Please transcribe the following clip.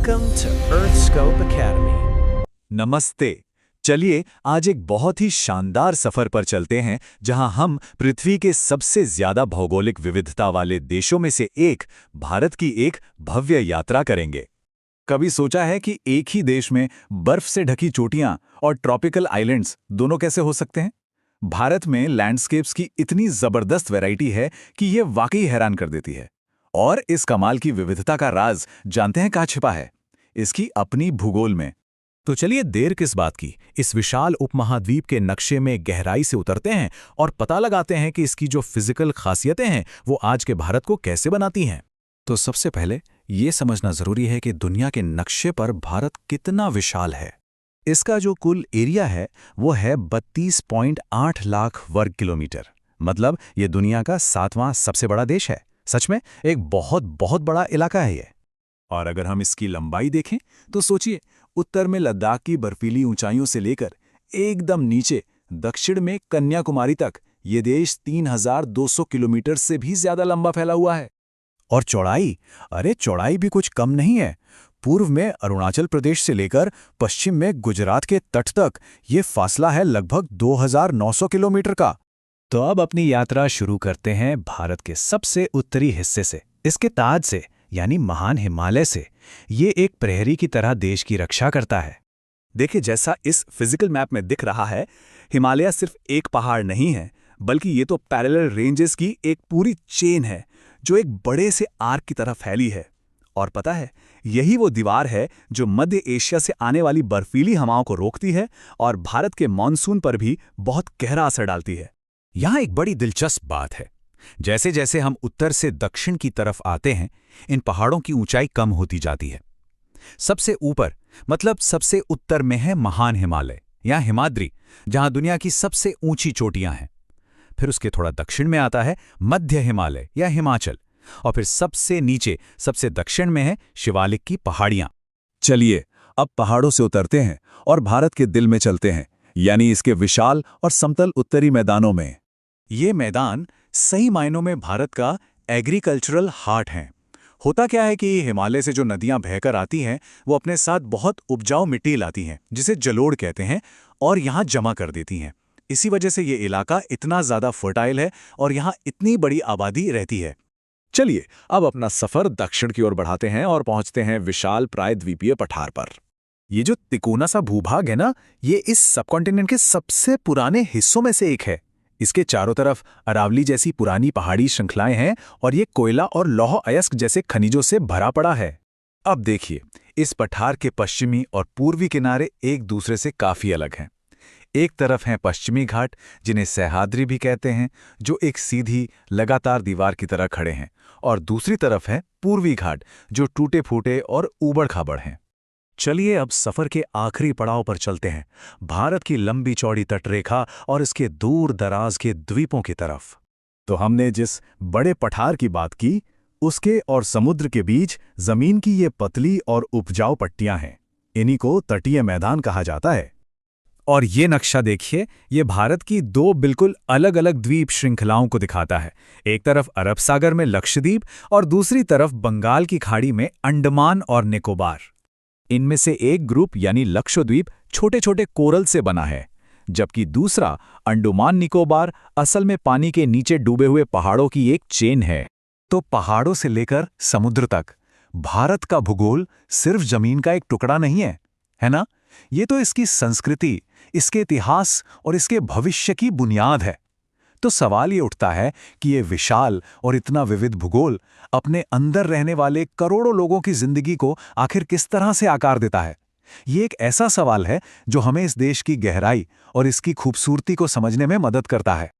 Welcome to Earthscope Academy. नमस्ते। चलिए आज एक बहुत ही शानदार सफर पर चलते हैं जहां हम पृथ्वी के सबसे ज्यादा भौगोलिक विविधता वाले देशों में से एक भारत की एक भव्य यात्रा करेंगे। कभी सोचा है कि एक ही देश में बर्फ से ढकी चोटियां और ट्रॉपिकल आइलैंड्स दोनों कैसे हो सकते हैं? भारत में लैंडस्केप्स की इतनी जबरदस्त वैरायटी है कि ये वाकई हैरान कर देती है। और इस कमाल की विविधता का राज जानते हैं कहाँ छिपा है? इसकी अपनी भूगोल में। तो चलिए देर किस बात की, इस विशाल उपमहाद्वीप के नक्शे में गहराई से उतरते हैं और पता लगाते हैं कि इसकी जो फिजिकल खासियतें हैं वो आज के भारत को कैसे बनाती हैं। तो सबसे पहले ये समझना जरूरी है कि दुनिया के नक्शे पर भारत कितना विशाल है। इसका जो कुल एरिया है वो है 32.8 लाख वर्ग किलोमीटर। मतलब ये दुनिया का 7वां सबसे बड़ा देश है। सच में एक बहुत बहुत बड़ा इलाका है ये। और अगर हम इसकी लंबाई देखें तो सोचिए, उत्तर में लद्दाख की बर्फीली ऊंचाइयों से लेकर एकदम नीचे दक्षिण में कन्याकुमारी तक ये देश 3200 किलोमीटर से भी ज्यादा लंबा फैला हुआ है। और चौड़ाई, अरे चौड़ाई भी कुछ कम नहीं है। पूर्व में अरुणाचल प्रदेश से लेकर पश्चिम में गुजरात के तट तक ये फासला है लगभग 2900 किलोमीटर का। तो अब अपनी यात्रा शुरू करते हैं भारत के सबसे उत्तरी हिस्से से, इसके ताज से, यानी महान हिमालय से। ये एक प्रहरी की तरह देश की रक्षा करता है। देखिए, जैसा इस फिजिकल मैप में दिख रहा है, हिमालय सिर्फ एक पहाड़ नहीं है, बल्कि ये तो पैरेलल रेंजेस की एक पूरी चेन है जो एक बड़े से आर्क की तरह फैली है। और पता है, यही वो दीवार है जो मध्य एशिया से आने वाली बर्फीली हवाओं को रोकती है और भारत के मॉनसून पर भी बहुत गहरा असर डालती है। यहाँ एक बड़ी दिलचस्प बात है, जैसे जैसे हम उत्तर से दक्षिण की तरफ आते हैं, इन पहाड़ों की ऊंचाई कम होती जाती है। सबसे ऊपर, मतलब सबसे उत्तर में है महान हिमालय या हिमाद्री, जहां दुनिया की सबसे ऊंची चोटियां हैं। फिर उसके थोड़ा दक्षिण में आता है मध्य हिमालय या हिमाचल, और फिर सबसे नीचे सबसे दक्षिण में है शिवालिक की पहाड़ियां। चलिए अब पहाड़ों से उतरते हैं और भारत के दिल में चलते हैं, यानी इसके विशाल और समतल उत्तरी मैदानों में। ये मैदान सही मायनों में भारत का एग्रीकल्चरल हार्ट हैं। होता क्या है कि हिमालय से जो नदियां बहकर आती हैं वो अपने साथ बहुत उपजाऊ मिट्टी लाती हैं, जिसे जलोढ़ कहते हैं, और यहाँ जमा कर देती हैं। इसी वजह से ये इलाका इतना ज़्यादा फर्टाइल है और यहाँ इतनी बड़ी आबादी रहती है। चलिए अब अपना सफ़र दक्षिण की ओर बढ़ाते हैं और पहुँचते हैं विशाल प्रायद्वीपीय पठार पर। ये जो तिकोना सा भूभाग है ना, ये इस सबकॉन्टिनेंट के सबसे पुराने हिस्सों में से एक है। इसके चारों तरफ अरावली जैसी पुरानी पहाड़ी श्रृंखलाएं हैं और ये कोयला और लौह अयस्क जैसे खनिजों से भरा पड़ा है। अब देखिए, इस पठार के पश्चिमी और पूर्वी किनारे एक दूसरे से काफी अलग हैं। एक तरफ हैं पश्चिमी घाट, जिन्हें सह्याद्री भी कहते हैं, जो एक सीधी लगातार दीवार की तरह खड़े हैं, और दूसरी तरफ है पूर्वी घाट, जो टूटे फूटे और ऊबड़ खाबड़ हैं। चलिए अब सफर के आखिरी पड़ाव पर चलते हैं, भारत की लंबी चौड़ी तटरेखा और इसके दूर दराज के द्वीपों की तरफ। तो हमने जिस बड़े पठार की बात की, उसके और समुद्र के बीच जमीन की ये पतली और उपजाऊ पट्टियां हैं। इन्हीं को तटीय मैदान कहा जाता है। और ये नक्शा देखिए, ये भारत की दो बिल्कुल अलग अलग द्वीप श्रृंखलाओं को दिखाता है। एक तरफ अरब सागर में लक्षद्वीप और दूसरी तरफ बंगाल की खाड़ी में अंडमान और निकोबार। इनमें से एक ग्रुप यानी लक्षद्वीप छोटे छोटे कोरल से बना है, जबकि दूसरा अंडमान निकोबार असल में पानी के नीचे डूबे हुए पहाड़ों की एक चेन है। तो पहाड़ों से लेकर समुद्र तक भारत का भूगोल सिर्फ जमीन का एक टुकड़ा नहीं है ना? ये तो इसकी संस्कृति, इसके इतिहास और इसके भविष्य की बुनियाद है। तो सवाल ये उठता है कि ये विशाल और इतना विविध भूगोल अपने अंदर रहने वाले करोड़ों लोगों की जिंदगी को आखिर किस तरह से आकार देता है? ये एक ऐसा सवाल है जो हमें इस देश की गहराई और इसकी खूबसूरती को समझने में मदद करता है।